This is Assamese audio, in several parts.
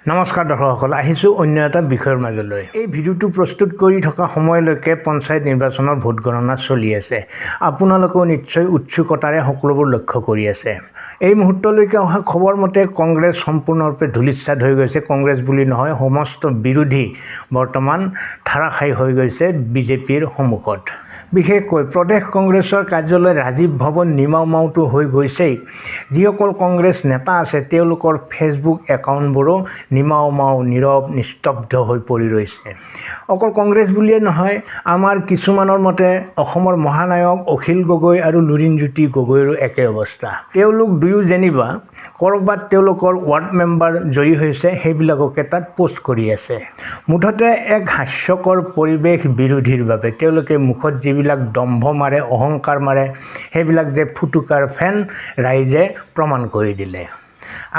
নমস্কাৰ দৰ্শকসকল, আহিছোঁ অন্য এটা বিষয়ৰ মাজলৈ। এই ভিডিঅ'টো প্ৰস্তুত কৰি থকা সময়লৈকে পঞ্চায়ত নিৰ্বাচনৰ ভোট গণনা চলি আছে। আপোনালোকেও নিশ্চয় উৎসুকতাৰে সকলোবোৰ লক্ষ্য কৰি আছে। এই মুহূৰ্তলৈকে অহা খবৰ মতে কংগ্ৰেছ সম্পূৰ্ণৰূপে ধূলিসাৎ হৈ গৈছে। কংগ্ৰেছ বুলি নহয়, সমস্ত বিৰোধী বৰ্তমান ধাৰাশায়ী হৈ গৈছে বিজেপিৰ সন্মুখত। বিশেষকৈ প্ৰদেশ কংগ্ৰেছৰ কাৰ্যালয় ৰাজীৱ ভৱন নিমাওমাওটো হৈ গৈছেই। যিসকল কংগ্ৰেছ নেতা আছে তেওঁলোকৰ ফেচবুক একাউণ্টবোৰো নিমাওমাও নীৰৱ নিস্তব্ধ হৈ পৰি ৰৈছে। অকল কংগ্ৰেছ বুলিয়ে নহয়, আমাৰ কিছুমানৰ মতে অসমৰ মহানায়ক অখিল গগৈ আৰু লুৰিণজ্যোতি গগৈৰো একে অৱস্থা। তেওঁলোক দুয়ো যেনিবা ক'ৰবাত তেওঁলোকৰ ৱাৰ্ড মেম্বাৰ জয়ী হৈছে, সেইবিলাককে তাত পোষ্ট কৰি আছে। মুঠতে এক হাস্যকৰ পৰিৱেশ বিৰোধীৰ বাবে তেওঁলোকে মুখত যিবিলাক দম্ভ মাৰে, অহংকাৰ মাৰে, সেইবিলাক যে ফুটুকাৰ ফেন ৰাইজে প্ৰমাণ কৰি দিলে।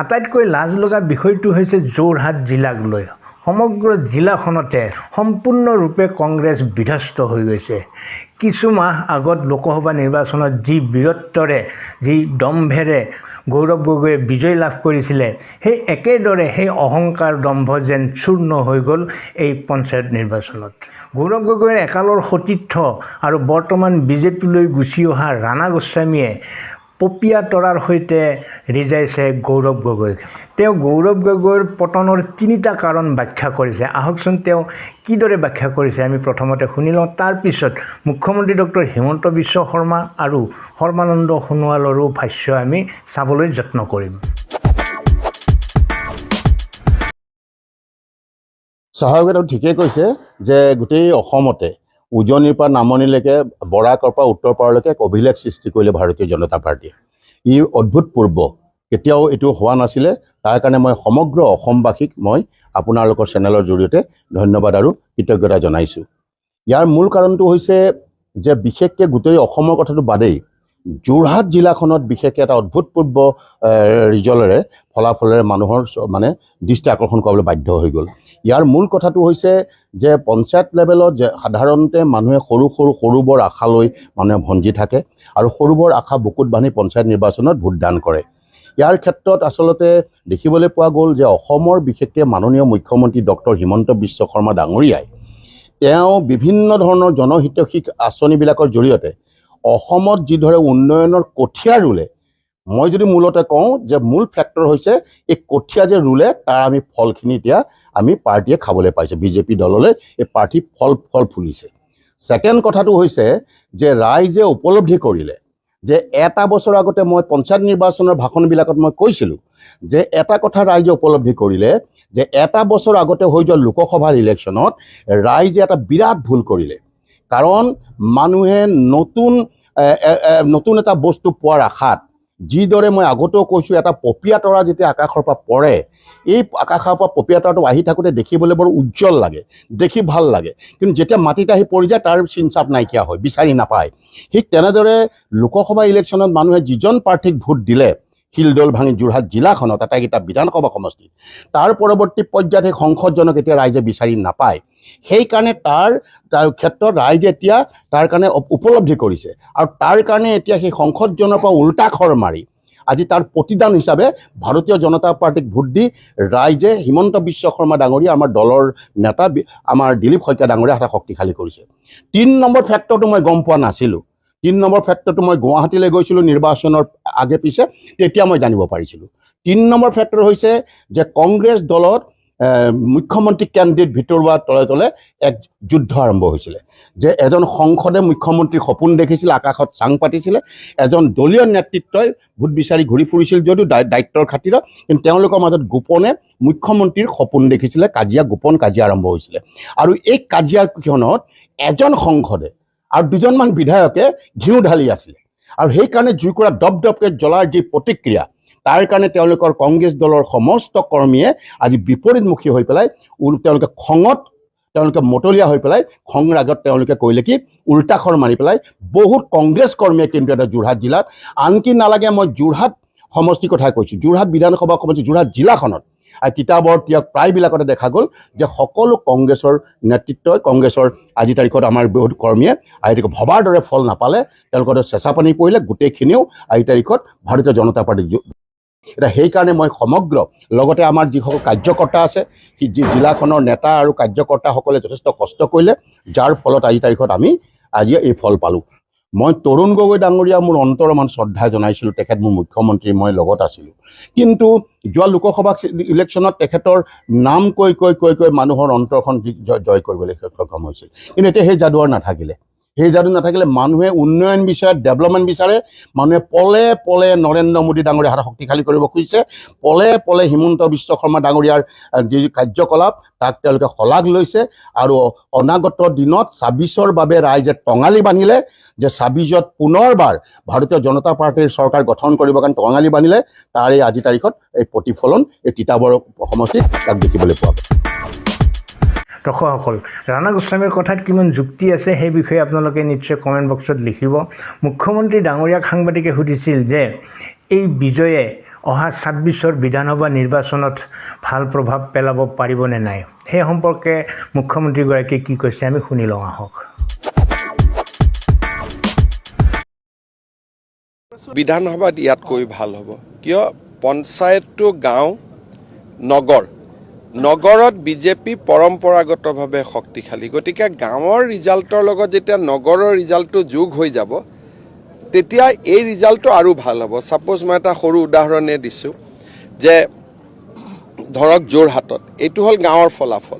আটাইতকৈ লাজ লগা বিষয়টো হৈছে যোৰহাট জিলাক লৈ। সমগ্ৰ জিলাখনতে সম্পূৰ্ণৰূপে কংগ্ৰেছ বিধ্বস্ত হৈ গৈছে। কিছু মাহ আগত লোকসভা নিৰ্বাচনত যি বীৰত্বৰে, যি দম্ভেৰে গৌৰৱ গগৈয়ে বিজয় লাভ কৰিছিলে, সেই একেদৰে সেই অহংকাৰ দম্ভ যেন চূৰ্ণ হৈ গ'ল এই পঞ্চায়ত নিৰ্বাচনত। গৌৰৱ গগৈৰ একালৰ সতীৰ্থ আৰু বৰ্তমান বিজেপিলৈ গুচি অহা ৰাণা গোস্বামীয়ে পপীয়া তৰাৰ সৈতে ৰিজাইছে গৌৰৱ গগৈক। তেওঁ গৌৰৱ গগৈৰ পতনৰ তিনিটা কাৰণ ব্যাখ্যা কৰিছে। আহকচোন তেওঁ কিদৰে ব্যাখ্যা কৰিছে আমি প্ৰথমতে শুনি লওঁ। তাৰপিছত মুখ্যমন্ত্ৰী ডক্টৰ হিমন্ত বিশ্ব শৰ্মা আৰু সৰ্বানন্দ সোণোৱালৰো ভাষ্য আমি চাবলৈ যত্ন কৰিম। স্বাভাৱিকতে ঠিকেই কৈছে যে গোটেই অসমতে উজনিৰ পৰা নামনিলৈকে, বৰাকৰ পৰা উত্তৰ পাৰলৈকে এক অভিলেখ সৃষ্টি কৰিলে ভাৰতীয় জনতা পাৰ্টীয়ে। ই অভূতপূৰ্ব, কেতিয়াও এইটো হোৱা নাছিলে। তাৰ কাৰণে মই সমগ্ৰ অসমবাসীক মই আপোনালোকৰ চেনেলৰ জৰিয়তে ধন্যবাদ আৰু কৃতজ্ঞতা জনাইছোঁ। ইয়াৰ মূল কাৰণটো হৈছে যে বিশেষকৈ গোটেই অসমৰ কথাটো বাদেই যোৰহাট জিলাখনত বিশেষকৈ এটা অভূতপূৰ্ব ৰিজল্টেৰে ফলাফলেৰে মানুহৰ দৃষ্টি আকৰ্ষণ কৰিবলৈ বাধ্য হৈ গ'ল। ইয়াৰ মূল কথাটো হৈছে যে পঞ্চায়ত লেভেলত যে সাধাৰণতে মানুহে সৰু বৰ আশা লৈ মানুহে ভঞ্জি থাকে আৰু সৰু বৰ আশা বুকুত বান্ধি পঞ্চায়ত নিৰ্বাচনত ভোটদান কৰে। ইয়াৰ ক্ষেত্ৰত আচলতে দেখিবলৈ পোৱা গ'ল যে অসমৰ বিশেষকৈ মাননীয় মুখ্যমন্ত্ৰী ডক্টৰ হিমন্ত বিশ্ব শৰ্মা ডাঙৰীয়াই তেওঁ বিভিন্ন ধৰণৰ জনহিতৈষী আঁচনিবিলাকৰ জৰিয়তে অসমত যিদৰে উন্নয়নৰ কঠীয়া ৰুলে, মই যদি মূলতে কওঁ যে মূল ফেক্টৰ হৈছে এই কঠীয়া যে ৰুলে তাৰ আমি ফলখিনি এতিয়া আমি পাৰ্টীয়ে খাবলৈ পাইছোঁ। বিজেপি দললৈ এই পাৰ্টী ফল ফুলিছে। ছেকেণ্ড কথাটো হৈছে যে ৰাইজে উপলব্ধি কৰিলে যে এটা বছৰ আগতে মই পঞ্চায়ত নিৰ্বাচনৰ ভাষণবিলাকত মই কৈছিলোঁ যে এটা কথা ৰাইজে উপলব্ধি কৰিলে যে এটা বছৰ আগতে হৈ যোৱা লোকসভাৰ ইলেকশ্যনত ৰাইজে এটা বিৰাট ভুল কৰিলে। কাৰণ মানুহে নতুন এটা বস্তু পোৱাৰ আশাত, যিদৰে মই আগতেও কৈছোঁ, এটা পপীয়া তৰা যেতিয়া আকাশৰ পৰা পৰে, এই আকাশৰ পৰা পপীয়া তৰাটো আহি থাকোঁতে দেখিবলৈ বৰ উজ্জ্বল লাগে, দেখি ভাল লাগে, কিন্তু যেতিয়া মাটিত আহি পৰি যায় তাৰ চিনচাপ নাইকিয়া হয়, বিচাৰি নাপায়। ঠিক তেনেদৰে লোকসভা ইলেকশ্যনত মানুহে যিজন প্ৰাৰ্থীক ভোট দিলে শিলদৌল ভাঙি যোৰহাট জিলাখনত আটাইকেইটা বিধানসভা সমষ্টি, তাৰ পৰৱৰ্তী পৰ্যায়ত সেই সংসদজনক এতিয়া ৰাইজে বিচাৰি নাপায়। সেইকাৰণে তাৰ ক্ষেত্ৰত ৰাইজে এতিয়া তাৰ কাৰণে উপলব্ধি কৰিছে আৰু তাৰ কাৰণে এতিয়া সেই সংসদজনৰ পৰা উল্টা খৰ মাৰি আজি তাৰ প্ৰতিদান হিচাপে ভাৰতীয় জনতা পাৰ্টীক ভোট দি ৰাইজে হিমন্ত বিশ্ব শৰ্মা ডাঙৰীয়া, আমাৰ দলৰ নেতা আমাৰ দিলীপ শইকীয়া ডাঙৰীয়া এটা শক্তিশালী কৰিছে। ৩ নম্বৰ ফেক্টৰটো মই গম পোৱা নাছিলোঁ। ৩ নম্বৰ ফেক্টৰটো মই গুৱাহাটীলৈ গৈছিলোঁ নিৰ্বাচনৰ আগে পিছে, তেতিয়া মই জানিব পাৰিছিলোঁ। ৩ নম্বৰ ফেক্টৰ হৈছে যে কংগ্ৰেছ দলত মুখ্যমন্ত্ৰী কেন্দ্ৰীত ভিতৰুৱা তলে এক যুদ্ধ আৰম্ভ হৈছিলে যে এজন সংসদে মুখ্যমন্ত্ৰীৰ সপোন দেখিছিলে, আকাশত চাং পাতিছিলে। এজন দলীয় নেতৃত্বই ভোট বিচাৰি ঘূৰি ফুৰিছিল যদিও দায়িত্বৰ খাতিৰত, কিন্তু তেওঁলোকৰ মাজত গোপনে মুখ্যমন্ত্ৰীৰ সপোন দেখিছিলে। গোপন কাজিয়া আৰম্ভ হৈছিলে আৰু এই কাজিয়াখনত এজন সংসদে আৰু 2জনমান বিধায়কে ঘিউ ঢালি আছিলে আৰু সেইকাৰণে জুইকুৰা দপদপকৈ জ্বলাৰ যি প্ৰতিক্ৰিয়া, তাৰ কাৰণে তেওঁলোকৰ কংগ্ৰেছ দলৰ সমস্ত কৰ্মীয়ে আজি বিপৰীতমুখী হৈ পেলাই তেওঁলোকে খঙত মতলীয়া হৈ পেলাই খং ৰাগত তেওঁলোকে কৰিলে কি, উল্টা খৰ মাৰি পেলাই বহুত কংগ্ৰেছ কৰ্মীয়ে কিন্তু এটা যোৰহাট জিলাত, আনকি নালাগে মই যোৰহাট সমষ্টিৰ কথাই কৈছোঁ, যোৰহাট বিধানসভা সমষ্টি যোৰহাট জিলাখনত আৰু কিতাপৰ প্ৰায়বিলাকতে দেখা গ'ল যে সকলো কংগ্ৰেছৰ নেতৃত্বই, কংগ্ৰেছৰ আজিৰ তাৰিখত আমাৰ বহুত কৰ্মীয়ে আজি ভবাৰ দৰে ফল নাপালে, তেওঁলোকৰ চেঁচা পানী পৰিলে, গোটেইখিনিও আজিৰ তাৰিখত ভাৰতীয় জনতা পাৰ্টীক এতিয়া সেইকাৰণে মই সমগ্ৰ লগতে আমাৰ যিসকল কাৰ্যকৰ্তা আছে জিলাখনৰ নেতা আৰু কাৰ্যকৰ্তাসকলে যথেষ্ট কষ্ট কৰিলে, যাৰ ফলত আজি তাৰিখত আমি আজি এই ফল পালোঁ। মই তৰুণ গগৈ ডাঙৰীয়া মোৰ অন্তৰৰ মান শ্ৰদ্ধা জনাইছিলোঁ, তেখেত মোৰ মুখ্যমন্ত্ৰী, মই লগত আছিলোঁ। কিন্তু যোৱা লোকসভা ইলেকশ্যনত তেখেতৰ নাম কৈ মানুহৰ অন্তৰখন জয় কৰিবলৈ সক্ষম হৈছিল। কিন্তু এতিয়া সেই যাদু আৰু নাথাকিলে। সেই যাদু নাথাকিলে মানুহে উন্নয়ন বিচাৰে, ডেভেলপমেণ্ট বিচাৰে। মানুহে পলে পলে নৰেন্দ্ৰ মোদী ডাঙৰীয়াৰ হাত শক্তিশালী কৰিব খুজিছে, পলে পলে হিমন্ত বিশ্ব শৰ্মা ডাঙৰীয়াৰ যি কাৰ্যকলাপ তাক তেওঁলোকে শলাগ লৈছে। আৰু অনাগত দিনত ২৬ৰ বাবে ৰাইজে টঙালি বান্ধিলে যে ২৬ত পুনৰবাৰ ভাৰতীয় জনতা পাৰ্টীৰ চৰকাৰ গঠন কৰিবৰ কাৰণে টঙালি বান্ধিলে, তাৰে আজি তাৰিখত এই প্ৰতিফলন এই তিতাবৰ সমষ্টিত তাক দেখিবলৈ পোৱা যায়। দৰ্শকসকল, ৰাণা গোস্বামীৰ কথাত কিমান যুক্তি আছে সেই বিষয়ে আপোনালোকে নিশ্চয় কমেণ্ট বক্সত লিখিব। মুখ্যমন্ত্ৰী ডাঙৰীয়াক সাংবাদিকে সুধিছিল যে এই বিজয়ে অহা ২৬ৰ বিধানসভা নিৰ্বাচনত ভাল প্ৰভাৱ পেলাব পাৰিবনে নাই, সেই সম্পৰ্কে মুখ্যমন্ত্ৰীগৰাকীয়ে কি কৈছে আমি শুনি লওঁ আহক। বিধানসভাত ইয়াতকৈ ভাল হ'ব, কিয় পঞ্চায়তটো গাঁও, নগৰত বিজেপি পৰম্পৰাগতভাৱে শক্তিশালী। গতিকে গাঁৱৰ ৰিজাল্টৰ লগত যেতিয়া নগৰৰ ৰিজাল্টটো যোগ হৈ যাব, তেতিয়া এই ৰিজাল্টটো আৰু ভাল হ'ব। ছাপ'জ মই এটা সৰু উদাহৰণে দিছোঁ যে ধৰক যোৰহাটত, এইটো হ'ল গাঁৱৰ ফলাফল।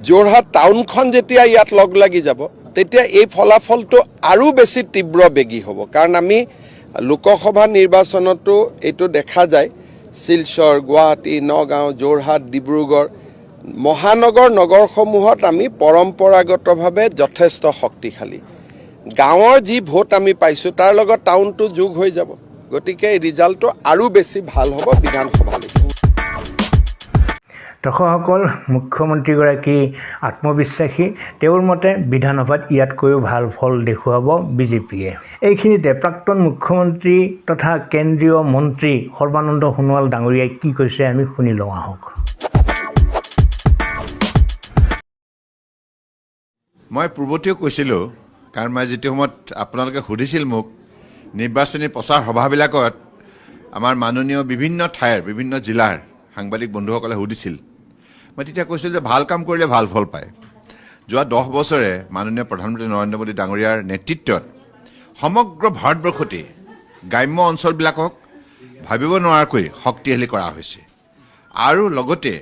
যোৰহাট টাউনখন যেতিয়া ইয়াত লগ লাগি যাব, তেতিয়া এই ফলাফলটো আৰু বেছি তীব্ৰবেগী হ'ব। কাৰণ আমি লোকসভা নিৰ্বাচনতো এইটো দেখা যায়, শিলচৰ, গুৱাহাটী, নগাঁও, যোৰহাট, ডিব্ৰুগড়, নগৰসমূহত আমি পৰম্পৰাগতভাৱে যথেষ্ট শক্তিশালী। গাঁৱৰ যি ভোট আমি পাইছোঁ তাৰ লগত টাউনটো যোগ হৈ যাব। গতিকে এই ৰিজাল্টটো আৰু বেছি ভাল হ'ব বিধানসভালৈ। দৰ্শকসকল, মুখ্যমন্ত্ৰীগৰাকী আত্মবিশ্বাসী। তেওঁৰ মতে বিধানসভাত ইয়াতকৈও ভাল ফল দেখুৱাব বিজেপিয়ে। এইখিনিতে প্ৰাক্তন মুখ্যমন্ত্ৰী তথা কেন্দ্ৰীয় মন্ত্ৰী সৰ্বানন্দ সোণোৱাল ডাঙৰীয়াই কি কৈছে আমি শুনি লওঁ আহক। মই পূৰ্বতেও কৈছিলোঁ, কাৰণ মই যিটো সময়ত আপোনালোকে সুধিছিল মোক নিৰ্বাচনী প্ৰচাৰ সভাবিলাকত আমাৰ মাননীয় বিভিন্ন ঠাইৰ বিভিন্ন জিলাৰ সাংবাদিক বন্ধুসকলে সুধিছিল, মই তেতিয়া কৈছিলোঁ যে ভাল কাম কৰিলে ভাল ফল পায়। যোৱা 10 বছৰে মাননীয় প্ৰধানমন্ত্ৰী নৰেন্দ্ৰ মোদী ডাঙৰীয়াৰ নেতৃত্বত সমগ্ৰ ভাৰতবৰ্ষতে গ্ৰাম্য অঞ্চলবিলাকক ভাবিব নোৱাৰাকৈ শক্তিশালী কৰা হৈছে। আৰু লগতে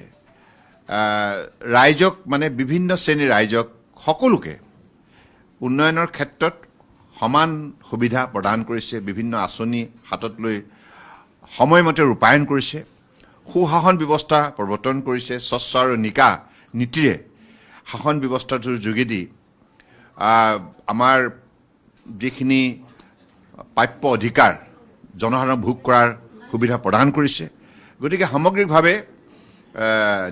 ৰাইজক, মানে বিভিন্ন শ্ৰেণীৰ ৰাইজক সকলোকে উন্নয়নৰ ক্ষেত্ৰত সমান সুবিধা প্ৰদান কৰিছে, বিভিন্ন আঁচনি হাতত লৈ সময়মতে ৰূপায়ণ কৰিছে, সুশাসন ব্যৱস্থা প্ৰৱৰ্তন কৰিছে, স্বচ্ছ আৰু নিকা নীতিৰে শাসন ব্যৱস্থাটোৰ যোগেদি আমাৰ যিখিনি প্ৰাপ্য অধিকাৰ জনসাধাৰণক ভোগ কৰাৰ সুবিধা প্ৰদান কৰিছে। গতিকে সামগ্ৰিকভাৱে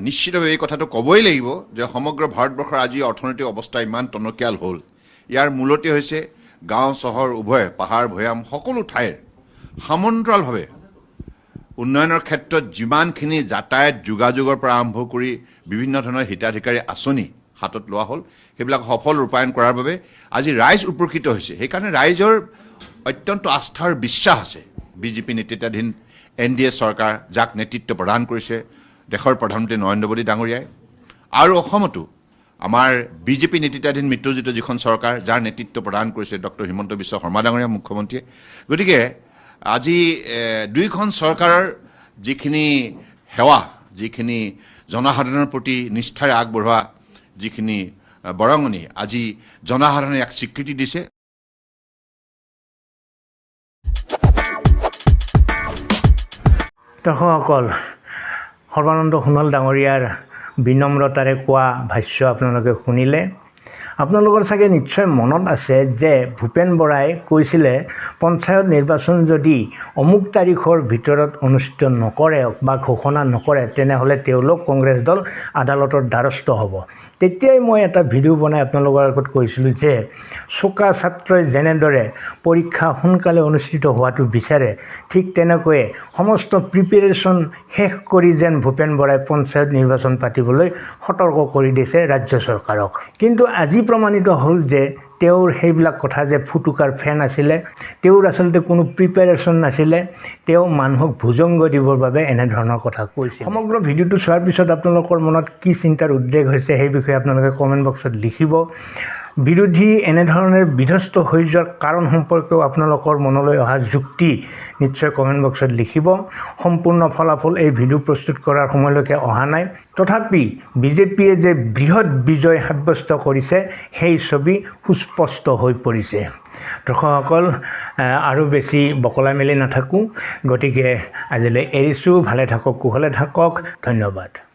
নিশ্চিতভাৱে এই কথাটো ক'বই লাগিব যে সমগ্ৰ ভাৰতবৰ্ষৰ আজি অৰ্থনৈতিক অৱস্থা ইমান টনকিয়াল হ'ল, ইয়াৰ মূলতে হৈছে গাঁও চহৰ উভয়, পাহাৰ ভৈয়াম সকলো ঠাইৰ সমান্তৰালভাৱে উন্নয়নৰ ক্ষেত্ৰত যিমানখিনি যাতায়াত যোগাযোগৰ পৰা আৰম্ভ কৰি বিভিন্ন ধৰণৰ হিতাধিকাৰী আঁচনি হাতত লোৱা হ'ল, সেইবিলাক সফল ৰূপায়ণ কৰাৰ বাবে আজি ৰাইজ উপকৃত হৈছে। সেইকাৰণে ৰাইজৰ অত্যন্ত আস্থাৰ বিশ্বাস আছে বিজেপি নেতৃত্বাধীন NDA চৰকাৰ, যাক নেতৃত্ব প্ৰদান কৰিছে দেশৰ প্ৰধানমন্ত্ৰী নৰেন্দ্ৰ মোদী ডাঙৰীয়াই, আৰু অসমতো আমাৰ বিজেপি নেতৃত্বাধীন মিত্ৰজোঁটৰ যিখন চৰকাৰ, যাৰ নেতৃত্ব প্ৰদান কৰিছে ডক্টৰ হিমন্ত বিশ্ব শৰ্মা ডাঙৰীয়া মুখ্যমন্ত্ৰীয়ে। গতিকে আজি দুয়োখন চৰকাৰৰ যিখিনি সেৱা, যিখিনি জনসাধাৰণৰ প্ৰতি নিষ্ঠাৰে আগবঢ়োৱা যিখিনি বৰঙণি, আজি জনসাধাৰণে ইয়াক স্বীকৃতি দিছে। দৰ্শকসকল, সৰ্বানন্দ সোণোৱাল ডাঙৰীয়াৰ বিনম্ৰতাৰে কোৱা ভাষ্য আপোনালোকে শুনিলে। আপোনালোকৰ চাগে নিশ্চয় মনত আছে যে ভূপেন বৰাই কৈছিলে পঞ্চায়ত নিৰ্বাচন যদি অমুক তাৰিখৰ ভিতৰত অনুষ্ঠিত নকৰে বা ঘোষণা নকৰে, তেনেহ'লে তেওঁলোক কংগ্ৰেছ দল আদালতৰ দ্বাৰস্থ হ'ব। তেতিয়াই মই এটা ভিডিঅ' বনাই আপোনালোকৰ আগত কৈছিলোঁ যে চোকা ছাত্ৰই যেনেদৰে পৰীক্ষা সোনকালে অনুষ্ঠিত হোৱাটো বিচাৰে, ঠিক তেনেকৈয়ে সমস্ত প্ৰিপেৰেশ্যন শেষ কৰি যেন ভূপেন বৰাই পঞ্চায়ত নিৰ্বাচন পাতিবলৈ সতৰ্ক কৰি দিছে ৰাজ্য চৰকাৰক। কিন্তু আজি প্ৰমাণিত হ'ল যে তেওঁৰ সেইবিলাক কথা যে ফুটুকাৰ ফেন আছিলে, তেওঁৰ আচলতে কোনো প্ৰিপেৰেশ্যন নাছিলে, তেওঁ মানুহক ভুজংগ দিবৰ বাবে এনেধৰণৰ কথা কৈছিল। সমগ্ৰ ভিডিঅ'টো চোৱাৰ পিছত আপোনালোকৰ মনত কি চিন্তাৰ উদ্ৰেক হৈছে সেই বিষয়ে আপোনালোকে কমেণ্ট বক্সত লিখিব। বিৰোধী এনেধৰণে বিধ্বস্ত হৈ যোৱাৰ কাৰণ সম্পৰ্কেও আপোনালোকৰ মনলৈ অহা যুক্তি নিশ্চয় কমেণ্ট বক্সত লিখিব। সম্পূৰ্ণ ফলাফল এই ভিডিঅ' প্ৰস্তুত কৰাৰ সময়লৈকে অহা নাই, তথাপি বিজেপিয়ে যে বৃহৎ বিজয় সাব্যস্ত কৰিছে সেই ছবি সুস্পষ্ট হৈ পৰিছে। দৰ্শকসকল, আৰু বেছি বকলাই মেলি নাথাকোঁ, গতিকে আজিলৈ এৰিছোঁ। ভালে থাকক, কুশলে থাকক, ধন্যবাদ।